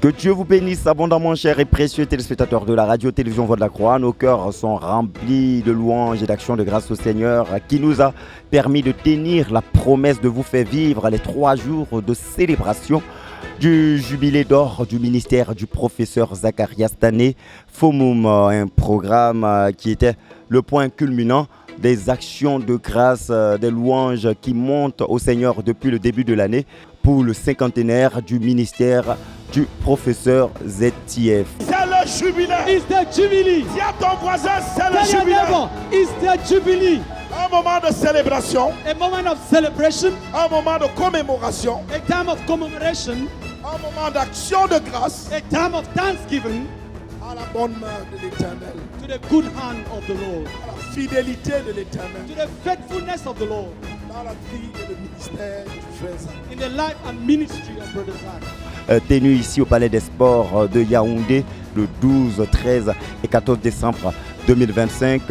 Que Dieu vous bénisse abondamment, chers et précieux téléspectateurs de la radio-télévision Voix de la Croix. Nos cœurs sont remplis de louanges et d'actions de grâce au Seigneur qui nous a permis de tenir la promesse de vous faire vivre les 3 jours de célébration du jubilé d'or du ministère du professeur Zacharias Tane Fomum, un programme qui était le point culminant des actions de grâce, des louanges qui montent au Seigneur depuis le début de l'année pour le 50aire du ministère du professeur ZTF. C'est le jubilé. It's the jubilee. Dis à ton voisin, c'est le Tell your jubilé. neighbor, it's the jubilee. Un moment de célébration, A moment of celebration, un moment de commémoration, a time of commemoration, un moment d'action de grâce a time of thanksgiving à la bonne main de l'Éternel, to the good hand of the Lord, à la fidélité de l'Éternel to the faithfulness of the Lord dans la vie et le ministère du frère Zach. in the life and ministry of Brother Zach. Tenu ici au Palais des Sports de Yaoundé le 12, 13 et 14 décembre 2025.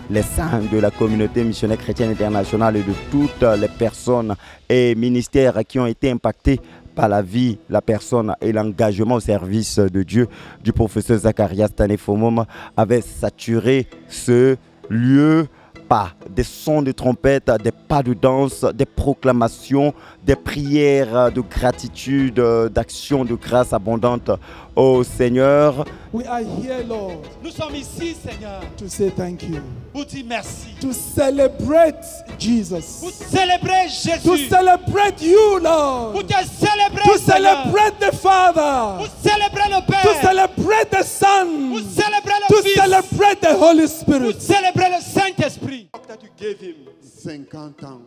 Les saints de la communauté missionnaire chrétienne internationale et de toutes les personnes et ministères qui ont été impactés par la vie, la personne et l'engagement au service de Dieu du professeur Zacharias Tane Fomum avaient saturé ce lieu par des sons de trompette, des pas de danse, des proclamations, des prières de gratitude, d'actions de grâce abondante au Seigneur. We are here, Lord, Nous sommes ici, Seigneur, to say thank you, pour dire merci, to celebrate Jesus, pour célébrer to Jésus, celebrate you, Lord, pour te célébrer, to Seigneur, celebrate the Father, pour célébrer le to Père, celebrate the pour Son, célébrer to le Fils, celebrate the Holy pour Spirit. célébrer le Saint-Esprit. That you gave him 50 ans.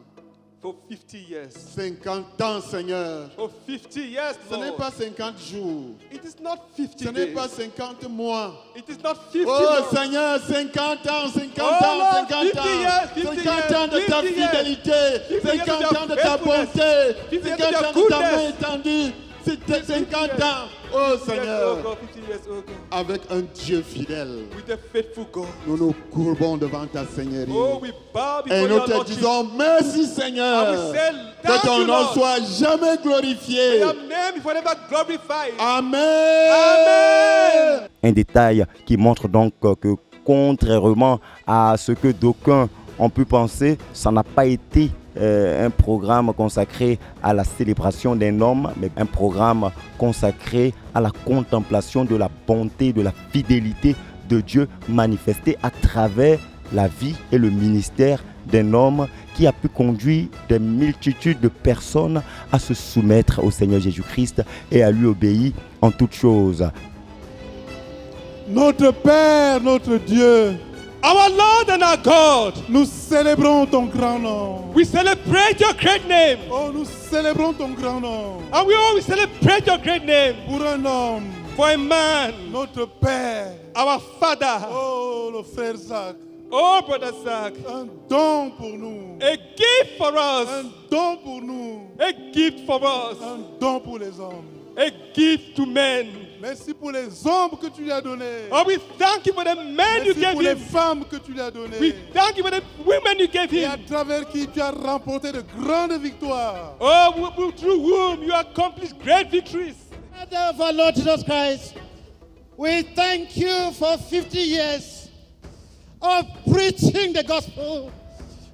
for 50 years. 50 ans, Seigneur. For 50 years, Ce n'est Lord. pas 50 jours. It is not 50 Ce n'est days. pas 50 mois. It is not 50 Oh months. Seigneur, 50 ans, 50 Oh, ans, Lord, 50 50 ans. years, 50 50 ans de ta 50 years. fidélité. 50 years 50 ans de ta faithfulness. bonté. 50 years 50 ans of de ta main goodness. étendue. C'était 50 years. ans. Oh 50 years, oh Seigneur, God, 50 years, oh God. avec un Dieu fidèle, With a faithful God. nous nous courbons devant ta Seigneurie. Oh, we bow before Et nous your te Lordship. disons merci And we Seigneur. say, Que thank ton you, nom Lord. soit jamais glorifié. Your name is forever glorified. Amen. Amen. Un détail qui montre donc que contrairement à ce que d'aucuns ont pu penser, ça n'a pas été un programme consacré à la célébration d'un homme, mais un programme consacré à la contemplation de la bonté, de la fidélité de Dieu manifestée à travers la vie et le ministère d'un homme qui a pu conduire des multitudes de personnes à se soumettre au Seigneur Jésus-Christ et à lui obéir en toutes choses. Notre Père, notre Dieu, Our Lord and our God, nous célébrons ton grand nom. we celebrate your great name. Oh, nous célébrons ton grand nom. And we always celebrate your great name. Pour un homme, For a man, notre Père, our Father, oh, le frère Zach, oh Brother Zach, un don pour nous, a gift for us, un don pour nous, a gift for us, un don pour les hommes. a gift to men. Merci pour les hommes que tu lui as donnés. Oh, we thank you for the men you Merci gave pour les him. femmes que tu lui as données. We thank you for the women you gave Et à him. travers qui tu as remporté de grandes victoires. Oh, through whom you accomplished great victories. Father of our Lord Jesus Christ, we thank you for 50 years of preaching the gospel.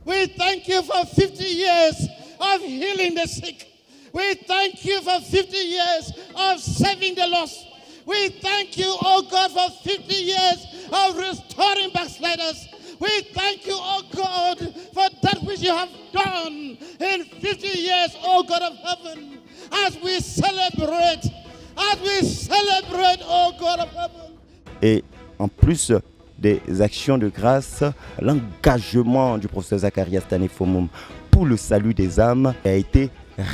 We thank you for 50 years of healing the sick. We thank you for 50 years of saving the lost. We thank you, oh God, for 50 years of restoring backsliders. We thank you, oh God, for that which you have done in 50 years, oh God of heaven, as we celebrate, oh God of heaven. Et en plus des actions de grâce, l'engagement du professeur Zacharias Tane Fomum pour le salut des âmes a été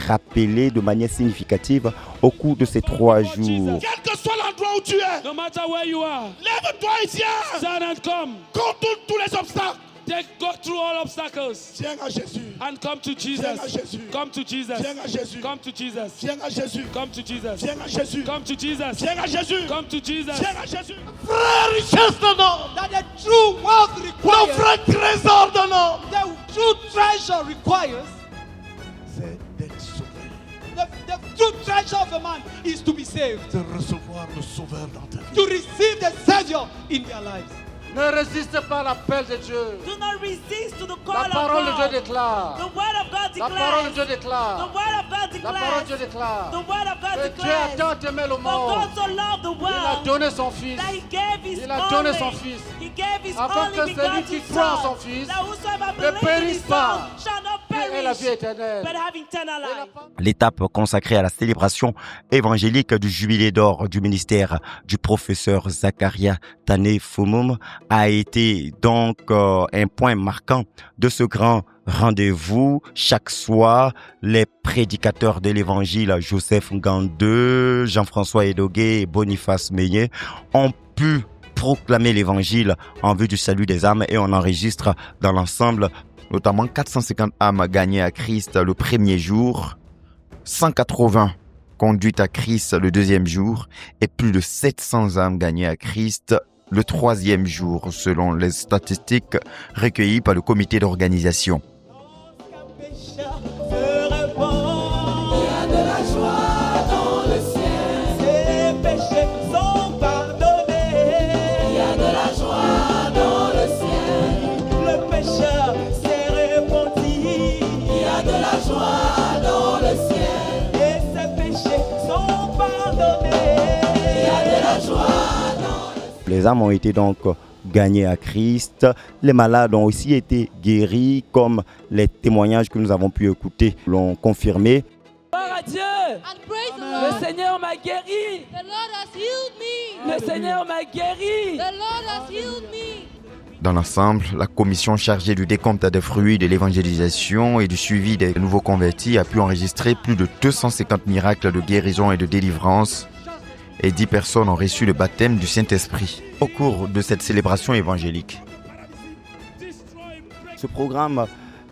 rappelé de manière significative au cours de ces 3 jours. Quel que soit l'endroit où tu es, No matter where you are, lève-toi et viens. stand and come. Contourne tous les obstacles. Go through all obstacles Viens à Jésus. and come to Jesus. Viens à Jésus. Come to Jesus. Viens à Jésus. Come to Jesus. Viens à Jésus. Come to Jesus. Viens à Jésus. Come to Jesus. Viens à Jésus. Come to Jesus. Viens à Jésus. Frère richesse de nom, that the true wealth Ton requires, vrai trésor de nom, the true treasure requires, c'est d'être sauvé. the true treasure of a man is to be saved. De recevoir le Sauveur dans ta vie. To receive the Savior in their lives. Ne résiste pas à l'appel de Dieu. Do not resist to the call La parole de of Dieu God. déclare. The word of God La parole de declares. Dieu The déclare. word of God La parole de Dieu declares. déclare. The word of God Que Dieu a declares. tant aimé le For monde. God so loved the Il a world donné son Fils. that He gave His Il a donné son only. Fils. He gave His Afin only que celui begotten qui croit en son Son, Fils that whosoever ne believes in périsse His pas, Son shall not et la vie perish, éternelle. but have eternal Et la life. femme- L'étape consacrée à la célébration évangélique du jubilé d'or du ministère du professeur Zakaria Tane Foumoum a été donc un point marquant de ce grand rendez-vous. Chaque soir, les prédicateurs de l'évangile, Joseph Ngandeux, Jean-François Edogué et Boniface Meillet, ont pu proclamer l'évangile en vue du salut des âmes, et on enregistre dans l'ensemble notamment 450 âmes gagnées à Christ le premier jour, 180 conduites à Christ le deuxième jour et plus de 700 âmes gagnées à Christ le troisième jour, selon les statistiques recueillies par le comité d'organisation. Les âmes ont été donc gagnées à Christ. Les malades ont aussi été guéris, comme les témoignages que nous avons pu écouter l'ont confirmé. Gloire à Dieu. And praise the Le Lord. Seigneur m'a guéri. The Lord has healed me. Le Seigneur m'a guéri. The Lord has healed me. Dans l'ensemble, la commission chargée du décompte des fruits de l'évangélisation et du suivi des nouveaux convertis a pu enregistrer plus de 250 miracles de guérison et de délivrance, et 10 personnes ont reçu le baptême du Saint-Esprit au cours de cette célébration évangélique. Ce programme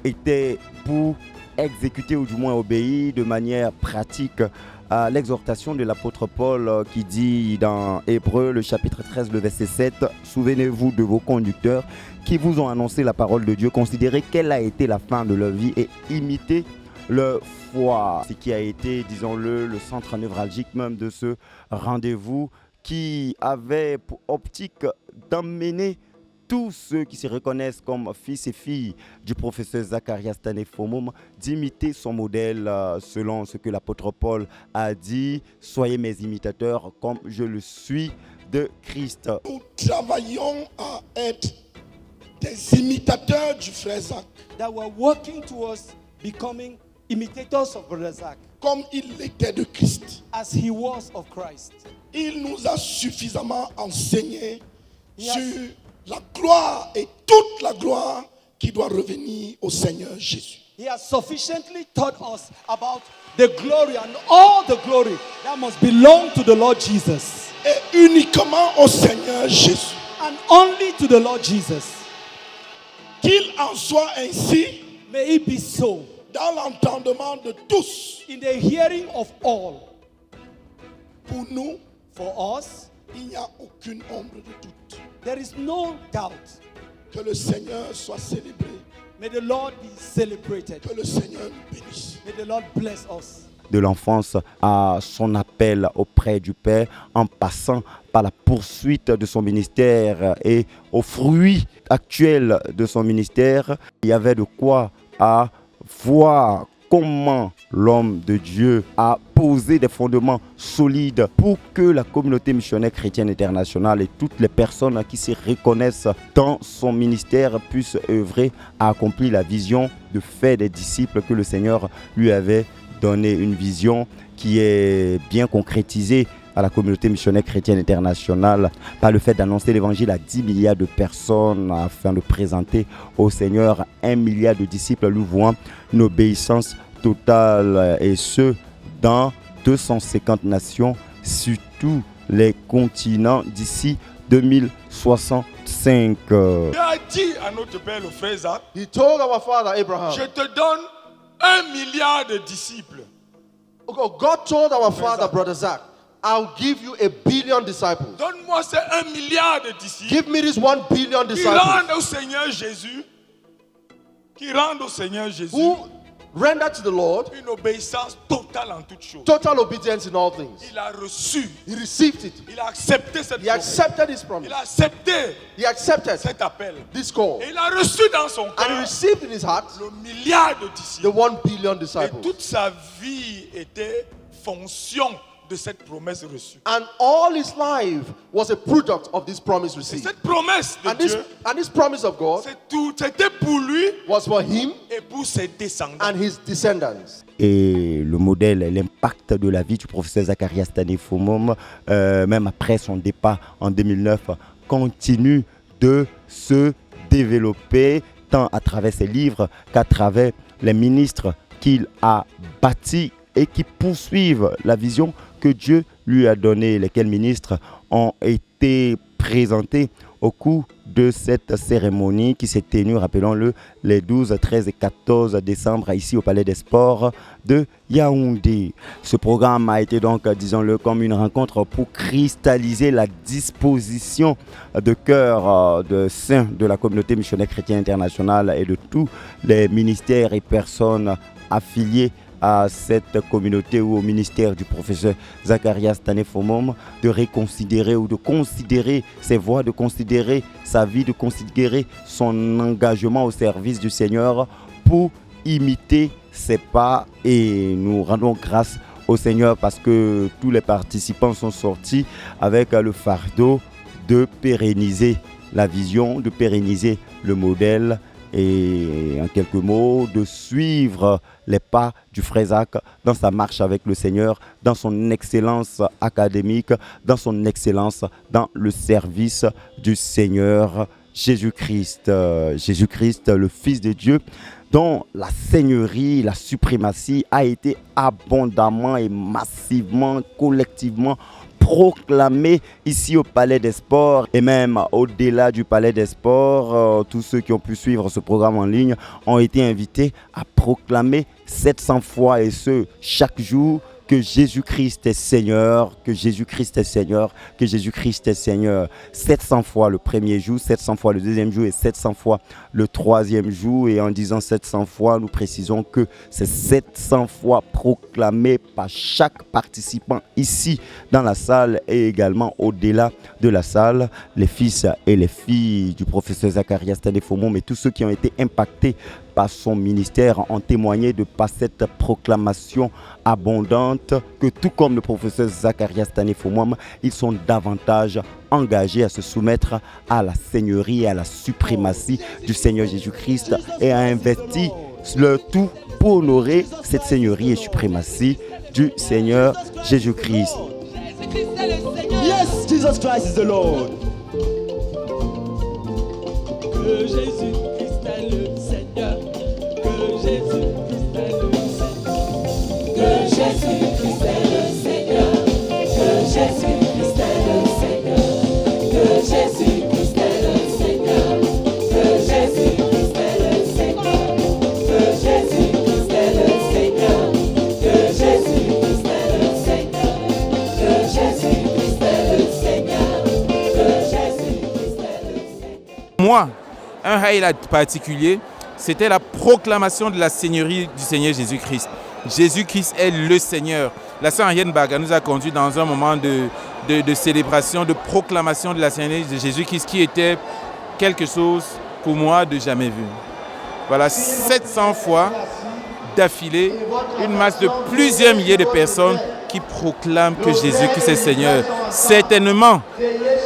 était pour exécuter ou du moins obéir de manière pratique à l'exhortation de l'apôtre Paul qui dit dans Hébreux, le chapitre 13, le verset 7, « Souvenez-vous de vos conducteurs qui vous ont annoncé la parole de Dieu, considérez quelle a été la fin de leur vie et imitez leur foi. » Ce qui a été, disons-le, le centre névralgique même de ce rendez-vous qui avait pour optique d'emmener tous ceux qui se reconnaissent comme fils et filles du professeur Zakaria Tane Foumoum d'imiter son modèle selon ce que l'apôtre Paul a dit. Soyez mes imitateurs comme je le suis de Christ. Nous travaillons à être des imitateurs du frère Zach, That we're working towards becoming imitators of Brother Zach, comme il l'était de Christ. as he was of Christ. Il nous a suffisamment enseigné Yes. sur la gloire et toute la gloire qui doit revenir au Seigneur Jésus. He has sufficiently taught us about the glory and all the glory that must belong to the Lord Jesus, Et uniquement au Seigneur Jésus. and only to the Lord Jesus. Qu'il en soit ainsi May it be so dans l'entendement de tous. in the hearing of all. Pour nous, For us, il n'y a aucune ombre de doute. there is no doubt. Que le Seigneur soit célébré. May the Lord be celebrated. Que le Seigneur nous bénisse. May the Lord bless us. De l'enfance à son appel auprès du Père, en passant par la poursuite de son ministère et aux fruits actuels de son ministère, il y avait de quoi à voir comment l'homme de Dieu a posé des fondements solides pour que la communauté missionnaire chrétienne internationale et toutes les personnes qui se reconnaissent dans son ministère puissent œuvrer à accomplir la vision de faire des disciples que le Seigneur lui avait donné, une vision qui est bien concrétisée à la communauté missionnaire chrétienne internationale par le fait d'annoncer l'évangile à 10 milliards de personnes afin de présenter au Seigneur 1 milliard de disciples lui vouant une obéissance totale, et ce dans 250 nations sur tous les continents d'ici 2065. Il a dit à notre père le frère Isaac, He told our father Abraham. je te donne 1 milliard de disciples. God told our father, Brother Zach, I'll give you 1 billion disciples. Donne-moi ces 1 milliard de disciples Give me this 1 billion qui disciples rendent au Seigneur Jésus, qui rendent au Seigneur Jésus who Render to the Lord. Une obéissance totale en toutes choses. Total obedience in all things. Il a reçu. He received it. Il a accepté cette He accepted his promise. Il a accepté He accepted cet appel. this call. Et il a reçu dans son And he cœur received in his heart le milliard de disciples. the 1 billion Et disciples. toute sa vie était fonction de cette promesse reçue. And all his life was a product of this promise Et received. cette promesse de Dieu, And this promise of God c'était pour lui was for him et pour ses descendants. and his descendants. Et le modèle, l'impact de la vie du professeur Zacharias Tanefomom, même après son départ en 2009, continue de se développer tant à travers ses livres qu'à travers les ministres qu'il a bâtis et qui poursuivent la vision que Dieu lui a donnée. Lesquels ministres ont été présentés au cours de cette cérémonie qui s'est tenue, rappelons-le, les 12, 13 et 14 décembre ici au Palais des Sports de Yaoundé. Ce programme a été donc, disons-le, comme une rencontre pour cristalliser la disposition de cœur de saints de la communauté missionnaire chrétienne internationale et de tous les ministères et personnes affiliées à cette communauté ou au ministère du professeur Zacharias Tanefomom de reconsidérer ou de considérer ses voies, de considérer sa vie, de considérer son engagement au service du Seigneur pour imiter ses pas. Et nous rendons grâce au Seigneur parce que tous les participants sont sortis avec le fardeau de pérenniser la vision, de pérenniser le modèle et en quelques mots, de suivre les pas du frère Zach dans sa marche avec le Seigneur, dans son excellence académique, dans son excellence dans le service du Seigneur Jésus-Christ. Jésus-Christ, le Fils de Dieu, dont la seigneurie, la suprématie a été abondamment et massivement, collectivement proclamé ici au Palais des Sports et même au-delà du Palais des Sports. Tous ceux qui ont pu suivre ce programme en ligne ont été invités à proclamer 700 fois et ce chaque jour que Jésus-Christ est Seigneur, que Jésus-Christ est Seigneur, que Jésus-Christ est Seigneur. 700 fois le premier jour, 700 fois le deuxième jour et 700 fois le troisième jour. Et en disant 700 fois, nous précisons que c'est 700 fois proclamé par chaque participant ici dans la salle et également au-delà de la salle. Les fils et les filles du professeur Zacharias Tanefomom, mais tous ceux qui ont été impactés par son ministère ont témoigné de par cette proclamation abondante que tout comme le professeur Zacharias Tanefomom, ils sont davantage engagés à se soumettre à la seigneurie et à la suprématie du Seigneur Jésus-Christ et à investir le tout pour honorer cette seigneurie et suprématie du Seigneur Jésus-Christ. Yes, Jesus Christ is the Lord. Que Jésus-Christ est le Seigneur. Que Jésus-Christ est le Seigneur. Que Jésus-Christ est le Seigneur. Que Jésus-Christ est le Seigneur. Que Jésus-Christ est le Seigneur. Que Jésus-Christ est le Seigneur. Que Jésus-Christ est le Seigneur. Que Jésus-Christ est le Seigneur. Que Jésus-Christ est le Seigneur. Que Jésus-Christ est le Seigneur. Moi, un highlight particulier, c'était la proclamation de la seigneurie du Seigneur Jésus-Christ. Jésus-Christ est le Seigneur. La sœur Ariane Baga nous a conduits dans un moment de célébration, de proclamation de la seigneurie de Jésus-Christ qui était quelque chose pour moi de jamais vu. Voilà, 700 fois d'affilée, une masse de plusieurs milliers de personnes qui proclament que Jésus-Christ est Seigneur. Certainement,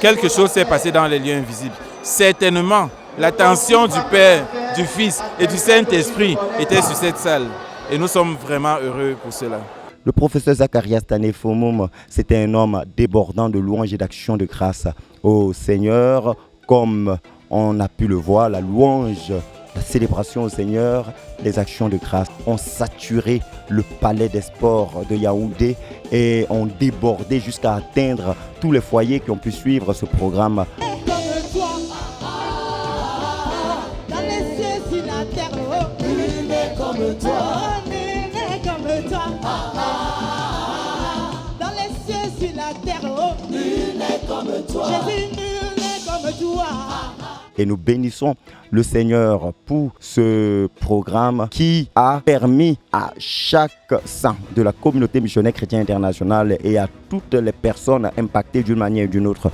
quelque chose s'est passé dans les lieux invisibles. Certainement, l'attention du Père, du Fils et du Saint-Esprit était sur cette salle. Et nous sommes vraiment heureux pour cela. Le professeur Zacharias Tanefomom, c'était un homme débordant de louanges et d'actions de grâce au Seigneur. Comme on a pu le voir, la louange, la célébration au Seigneur, les actions de grâce ont saturé le Palais des Sports de Yaoundé et ont débordé jusqu'à atteindre tous les foyers qui ont pu suivre ce programme. Comme toi, nul n'est comme toi. Dans les cieux, sur la terre, oh, nul n'est comme toi. Jésus, nul n'est comme toi. Et nous bénissons le Seigneur pour ce programme qui a permis à chaque saint de la communauté missionnaire chrétienne internationale et à toutes les personnes impactées d'une manière ou d'une autre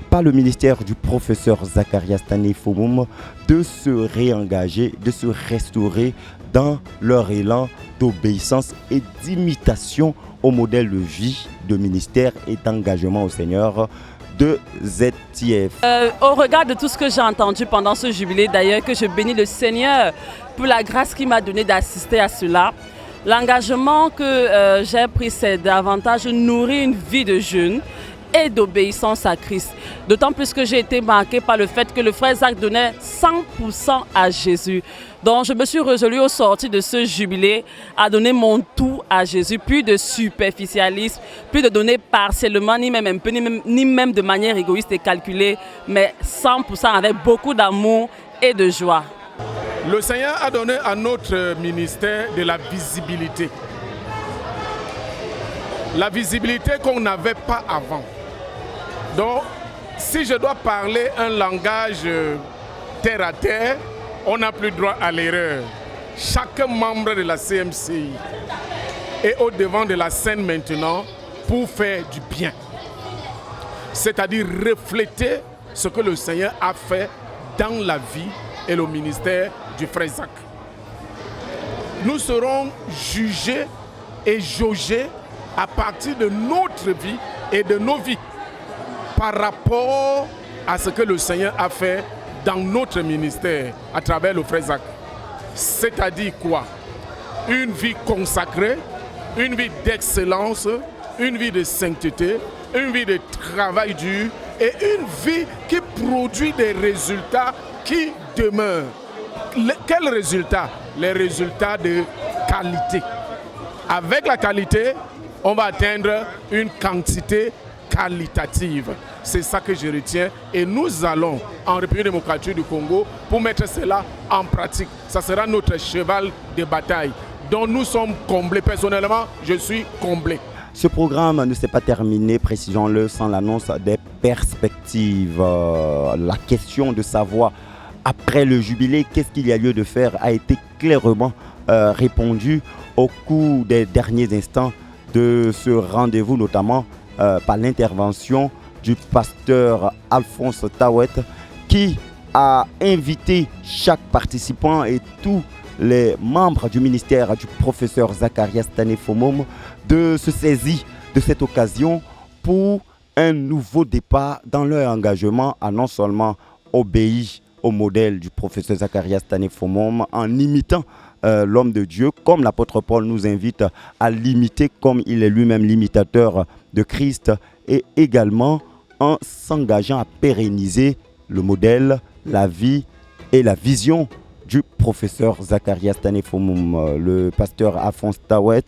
par le ministère du professeur Zacharias Tané-Fomum de se réengager, de se restaurer dans leur élan d'obéissance et d'imitation au modèle de vie, de ministère et d'engagement au Seigneur de ZTF. Au regard de tout ce que j'ai entendu pendant ce jubilé, d'ailleurs, que je bénis le Seigneur pour la grâce qu'il m'a donnée d'assister à cela, l'engagement que j'ai pris, c'est davantage nourrir une vie de jeûne et d'obéissance à Christ. D'autant plus que j'ai été marqué par le fait que le frère Zach donnait 100% à Jésus. Donc je me suis résolu au sortir de ce jubilé à donner mon tout à Jésus, plus de superficialisme, plus de donner partiellement, ni même un peu, ni même de manière égoïste et calculée, mais 100% avec beaucoup d'amour et de joie. Le Seigneur a donné à notre ministère de la visibilité. La visibilité qu'on n'avait pas avant. Donc, si je dois parler un langage terre à terre, on n'a plus droit à l'erreur. Chaque membre de la CMCI est au devant de la scène maintenant pour faire du bien. C'est-à-dire refléter ce que le Seigneur a fait dans la vie et le ministère du frère Zach. Nous serons jugés et jaugés à partir de notre vie et de nos vies par rapport à ce que le Seigneur a fait dans notre ministère à travers le frère Zach. C'est-à-dire quoi? Une vie consacrée, une vie d'excellence, une vie de sainteté, une vie de travail dur et une vie qui produit des résultats qui demeurent. Quels résultats? Les résultats de qualité. Avec la qualité, on va atteindre une quantité qualitative. C'est ça que je retiens et nous allons en République démocratique du Congo pour mettre cela en pratique. Ça sera notre cheval de bataille dont nous sommes comblés. Personnellement, je suis comblé. Ce programme ne s'est pas terminé, précisons-le, sans l'annonce des perspectives. La question de savoir, après le jubilé, qu'est-ce qu'il y a lieu de faire a été clairement répondue au cours des derniers instants de ce rendez-vous, notamment par l'intervention du pasteur Alphonse Tawet, qui a invité chaque participant et tous les membres du ministère du professeur Zacharias Tané-Fomum de se saisir de cette occasion pour un nouveau départ dans leur engagement à non seulement obéir au modèle du professeur Zacharias Tané-Fomum en imitant l'homme de Dieu, comme l'apôtre Paul nous invite à l'imiter comme il est lui-même l'imitateur de Christ, et également en s'engageant à pérenniser le modèle, la vie et la vision du professeur Zacharias Tané-Fomum. Le pasteur Alphonse Tawet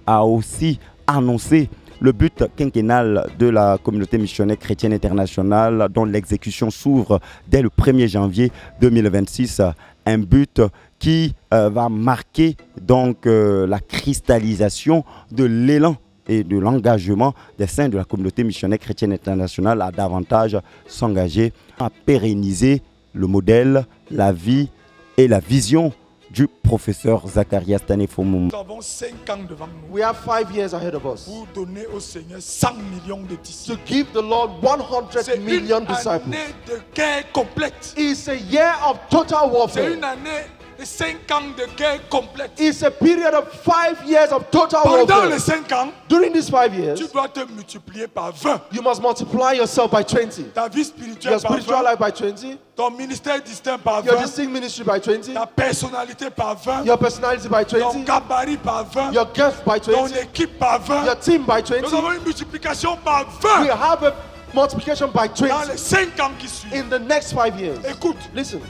a aussi annoncé le but quinquennal de la communauté missionnaire chrétienne internationale dont l'exécution s'ouvre dès le 1er janvier 2026. Un but qui va marquer donc la cristallisation de l'élan et de l'engagement des saints de la communauté missionnaire chrétienne internationale à davantage s'engager à pérenniser le modèle, la vie et la vision du professeur Zacharias Tané-Fomum. Nous avons 5 ans devant nous. We have 5 years ahead of us. Pour donner au Seigneur 100 millions de disciples. To give the Lord 100 million disciples. C'est une année de guerre complète. It's a year of total warfare. C'est une année de 5 ans de guerre complète. It's a period of 5 years of total warfare. Pendant warfare. les 5 ans, during these 5 years, tu dois te multiplier par 20. You must multiply yourself by 20. Ta vie spirituelle Your spiritual par 20. life by 20. Ton ministère distinct par 20. Your distinct ministry by 20. Ta personnalité par 20. Your personality by 20. Ton gabarit par 20. Your gift by 20. Ton équipe par 20. Your team by 20. Nous avons une multiplication par 20. We have a multiplication by 20. Dans les 5 ans qui suivent. In the next 5 years. Écoute, listen.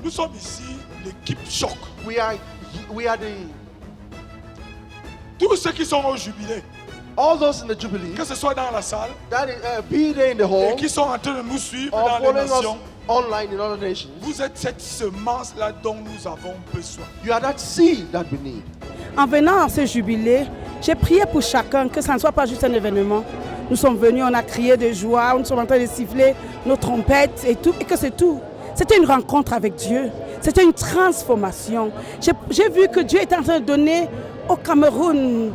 Nous sommes ici l'équipe choc. We are the. Tous ceux qui sont au jubilé. All those in the Jubilee, que ce soit dans la salle, that is, be there in the hall, et qui sont en train de nous suivre or dans les nations, online in other nations. Vous êtes cette semence-là dont nous avons besoin. You are that seed that we need. En venant à ce jubilé, j'ai prié pour chacun, que ça ne soit pas juste un événement. Nous sommes venus, on a crié de joie, nous sommes en train de siffler nos trompettes et tout, et que c'est tout. C'était une rencontre avec Dieu. C'était une transformation. J'ai vu que Dieu est en train de donner au Cameroun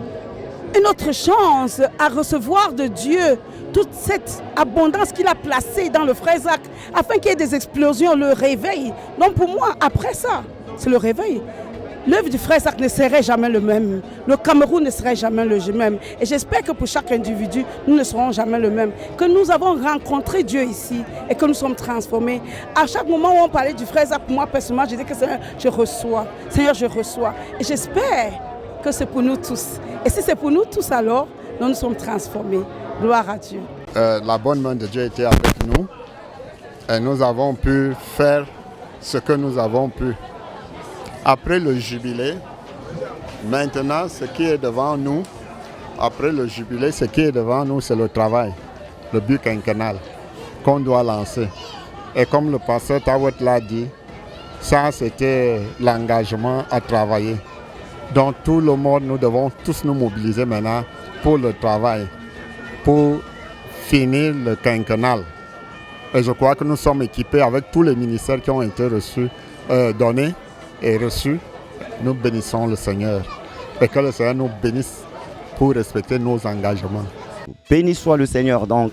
une autre chance à recevoir de Dieu toute cette abondance qu'il a placée dans le frère Zach afin qu'il y ait des explosions, le réveil. Donc pour moi, après ça, c'est le réveil. L'œuvre du frère Zach ne serait jamais le même. Le Cameroun ne serait jamais le même. Et j'espère que pour chaque individu, nous ne serons jamais le même. Que nous avons rencontré Dieu ici et que nous sommes transformés. À chaque moment où on parlait du frère Zach, moi personnellement, je dis que Seigneur, je reçois. Seigneur, je reçois. Et j'espère que c'est pour nous tous. Et si c'est pour nous tous alors, nous sommes transformés. Gloire à Dieu. La bonne main de Dieu était avec nous. Et nous avons pu faire ce que nous avons pu. Après le jubilé, maintenant, ce qui est devant nous, après le jubilé, ce qui est devant nous, c'est le travail, le but quinquennal qu'on doit lancer. Et comme le pasteur Tawet l'a dit, ça, c'était l'engagement à travailler. Dans tout le monde, nous devons tous nous mobiliser maintenant pour le travail, pour finir le quinquennal. Et je crois que nous sommes équipés avec tous les ministères qui ont été reçus, donnés et reçus. Nous bénissons le Seigneur. Et que le Seigneur nous bénisse pour respecter nos engagements. Béni soit le Seigneur donc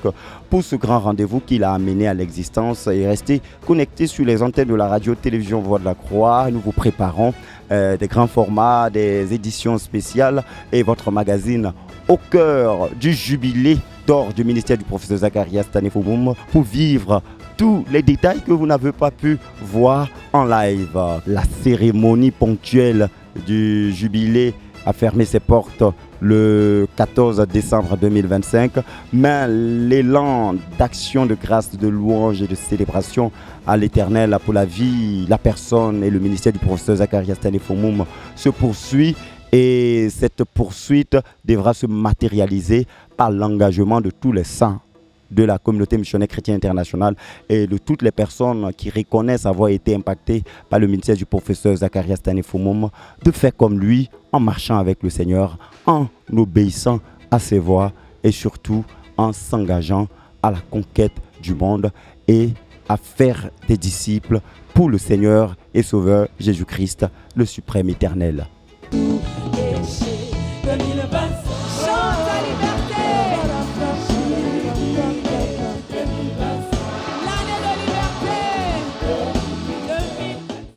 pour ce grand rendez-vous qu'il a amené à l'existence et restez connectés sur les antennes de la radio-télévision Voix de la Croix. Nous vous préparons des grands formats, des éditions spéciales et votre magazine au cœur du jubilé d'or du ministère du professeur Zacharias Tanefomoum pour vivre tous les détails que vous n'avez pas pu voir en live. La cérémonie ponctuelle du jubilé a fermé ses portes le 14 décembre 2025, mais l'élan d'action, de grâce, de louange et de célébration à l'Éternel pour la vie, la personne et le ministère du professeur Zacharias Tanefomoum se poursuit. Et cette poursuite devra se matérialiser par l'engagement de tous les saints de la communauté missionnaire chrétienne internationale et de toutes les personnes qui reconnaissent avoir été impactées par le ministère du professeur Zacharias Tanefomoum, de faire comme lui en marchant avec le Seigneur, en obéissant à ses voies et surtout en s'engageant à la conquête du monde et à faire des disciples pour le Seigneur et Sauveur Jésus-Christ, le suprême éternel.